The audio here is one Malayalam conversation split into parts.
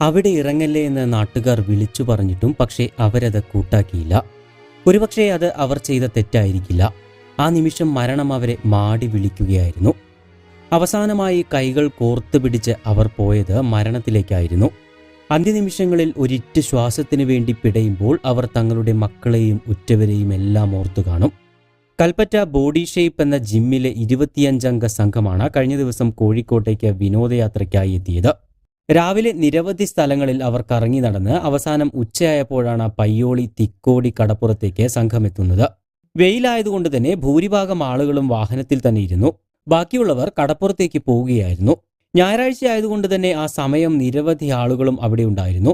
അവിടെ ഇറങ്ങല്ലേ എന്ന് നാട്ടുകാർ വിളിച്ചു പറഞ്ഞിട്ടും പക്ഷേ അവരത് കൂട്ടാക്കിയില്ല. ഒരുപക്ഷെ അത് അവർ ചെയ്ത തെറ്റായിരിക്കില്ല. ആ നിമിഷം മരണം അവരെ മാടി വിളിക്കുകയായിരുന്നു. അവസാനമായി കൈകൾ കോർത്തു പിടിച്ച് അവർ പോയത് മരണത്തിലേക്കായിരുന്നു. അന്ത്യനിമിഷങ്ങളിൽ ഒരിറ്റ് ശ്വാസത്തിനു വേണ്ടി പിടയുമ്പോൾ അവർ തങ്ങളുടെ മക്കളെയും ഉറ്റവരെയും എല്ലാം ഓർത്തു കാണും. കൽപ്പറ്റ ബോഡി ഷേപ്പ് എന്ന ജിമ്മിലെ 25 അംഗ സംഘമാണ് കഴിഞ്ഞ ദിവസം കോഴിക്കോട്ടേക്ക് വിനോദയാത്രയ്ക്കായി എത്തിയത്. രാവിലെ നിരവധി സ്ഥലങ്ങളിൽ അവർ കറങ്ങി നടന്ന് അവസാനം ഉച്ചയായപ്പോഴാണ് പയ്യോളി തിക്കോടി കടപ്പുറത്തേക്ക് സംഘമെത്തുന്നത്. വെയിലായതുകൊണ്ട് തന്നെ ഭൂരിഭാഗം ആളുകളും വാഹനത്തിൽ തന്നെ ഇരുന്നു. ബാക്കിയുള്ളവർ കടപ്പുറത്തേക്ക് പോവുകയായിരുന്നു. ഞായറാഴ്ച ആയതുകൊണ്ട് തന്നെ ആ സമയം നിരവധി ആളുകളും അവിടെ ഉണ്ടായിരുന്നു.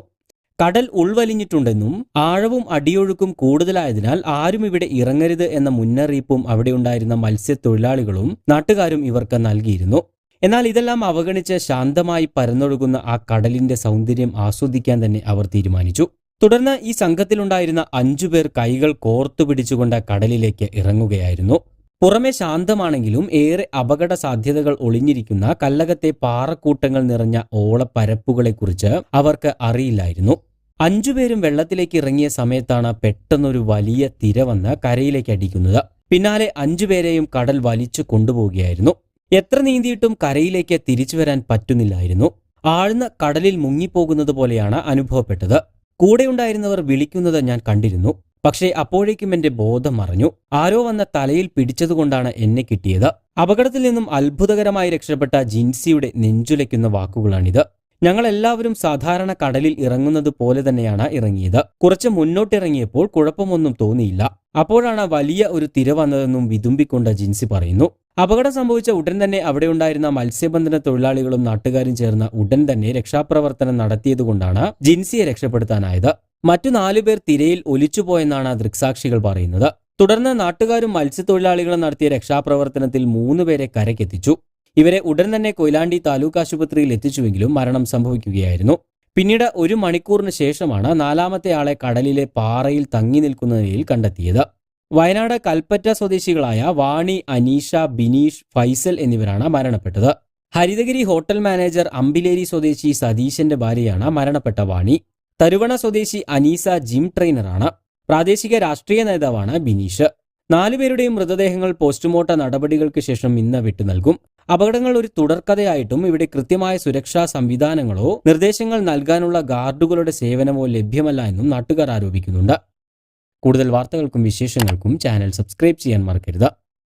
കടൽ ഉൾവലിഞ്ഞിട്ടുണ്ടെന്നും ആഴവും അടിയൊഴുക്കും കൂടുതലായതിനാൽ ആരും ഇവിടെ ഇറങ്ങരുത് എന്ന മുന്നറിയിപ്പും അവിടെയുണ്ടായിരുന്ന മത്സ്യത്തൊഴിലാളികളും നാട്ടുകാരും ഇവർക്ക് നൽകിയിരുന്നു. എന്നാൽ ഇതെല്ലാം അവഗണിച്ച് ശാന്തമായി പരന്നൊഴുകുന്ന ആ കടലിന്റെ സൗന്ദര്യം ആസ്വദിക്കാൻ തന്നെ അവർ തീരുമാനിച്ചു. തുടർന്ന് ഈ സംഘത്തിലുണ്ടായിരുന്ന 5 പേർ കൈകൾ കോർത്തു പിടിച്ചുകൊണ്ട് കടലിലേക്ക് ഇറങ്ങുകയായിരുന്നു. പുറമെ ശാന്തമാണെങ്കിലും ഏറെ അപകട സാധ്യതകൾ ഒളിഞ്ഞിരിക്കുന്ന കല്ലകത്തെ പാറക്കൂട്ടങ്ങൾ നിറഞ്ഞ ഓളപ്പരപ്പുകളെക്കുറിച്ച് അവർക്ക് അറിയില്ലായിരുന്നു. 5 പേരും വെള്ളത്തിലേക്ക് ഇറങ്ങിയ സമയത്താണ് പെട്ടെന്നൊരു വലിയ തിര വന്ന് കരയിലേക്ക് അടിക്കുന്നത്. പിന്നാലെ 5 പേരെയും കടൽ വലിച്ചു കൊണ്ടുപോവുകയായിരുന്നു. എത്ര നീന്തിയിട്ടും കരയിലേക്ക് തിരിച്ചു വരാൻ പറ്റുന്നില്ലായിരുന്നു. ആഴ്ന്ന കടലിൽ മുങ്ങിപ്പോകുന്നത് പോലെയാണ് അനുഭവപ്പെട്ടത്. കൂടെയുണ്ടായിരുന്നവർ വിളിക്കുന്നത് ഞാൻ കണ്ടിരുന്നു. പക്ഷേ അപ്പോഴേക്കും എന്റെ ബോധം മറഞ്ഞു. ആരോ വന്ന തലയിൽ പിടിച്ചതുകൊണ്ടാണ് എന്നെ കിട്ടിയത്. അപകടത്തിൽ നിന്നും അത്ഭുതകരമായി രക്ഷപ്പെട്ട ജിൻസിയുടെ നെഞ്ചുലയ്ക്കുന്ന വാക്കുകളാണിത്. ഞങ്ങളെല്ലാവരും സാധാരണ കടലിൽ ഇറങ്ങുന്നത് പോലെ തന്നെയാണ് ഇറങ്ങിയത്. കുറച്ച് മുന്നോട്ടിറങ്ങിയപ്പോൾ കുഴപ്പമൊന്നും തോന്നിയില്ല. അപ്പോഴാണ് വലിയ ഒരു തിര വന്നതെന്നും വിതുമ്പിക്കൊണ്ട് ജിൻസി പറയുന്നു. അപകടം സംഭവിച്ച ഉടൻ തന്നെ അവിടെ ഉണ്ടായിരുന്ന മത്സ്യബന്ധന തൊഴിലാളികളും നാട്ടുകാരും ചേർന്ന് ഉടൻ തന്നെ രക്ഷാപ്രവർത്തനം നടത്തിയതുകൊണ്ടാണ് ജിൻസിയെ രക്ഷപ്പെടുത്താനായത്. മറ്റു 4 പേർ തിരയിൽ ഒലിച്ചുപോയെന്നാണ് ദൃക്സാക്ഷികൾ പറയുന്നത്. തുടർന്ന് നാട്ടുകാരും മത്സ്യത്തൊഴിലാളികളും നടത്തിയ രക്ഷാപ്രവർത്തനത്തിൽ 3 പേരെ കരക്കെത്തിച്ചു. ഇവരെ ഉടൻ തന്നെ കൊയിലാണ്ടി താലൂക്ക് ആശുപത്രിയിൽ എത്തിച്ചുവെങ്കിലും മരണം സംഭവിക്കുകയായിരുന്നു. പിന്നീട് 1 മണിക്കൂറിന് ശേഷമാണ് 4ാമത്തെ ആളെ കടലിലെ പാറയിൽ തങ്ങി നിൽക്കുന്ന നിലയിൽ കണ്ടെത്തിയത്. വയനാട് കൽപ്പറ്റ സ്വദേശികളായ വാണി, അനീഷ, ബിനീഷ്, ഫൈസൽ എന്നിവരാണ് മരണപ്പെട്ടത്. ഹരിതഗിരി ഹോട്ടൽ മാനേജർ അമ്പിലേരി സ്വദേശി സതീശന്റെ ഭാര്യയാണ് മരണപ്പെട്ട വാണി. തരുവണ സ്വദേശി അനീസ ജിം ട്രെയിനറാണ്. പ്രാദേശിക രാഷ്ട്രീയ നേതാവാണ് ബിനീഷ്. 4 പേരുടെയും മൃതദേഹങ്ങൾ പോസ്റ്റ്മോർട്ടം നടപടികൾക്ക് ശേഷം ഇന്ന് വിട്ടു നൽകും. അപകടങ്ങൾ ഒരു തുടർക്കഥയായിട്ടും ഇവിടെ കൃത്യമായ സുരക്ഷാ സംവിധാനങ്ങളോ നിർദ്ദേശങ്ങൾ നൽകാനുള്ള ഗാർഡുകളുടെ സേവനമോ ലഭ്യമല്ല എന്നും നാട്ടുകാർ ആരോപിക്കുന്നുണ്ട്. കൂടുതൽ വാർത്തകൾക്കും വിശേഷങ്ങൾക്കും ചാനൽ സബ്സ്ക്രൈബ് ചെയ്യാൻ മറക്കരുത്.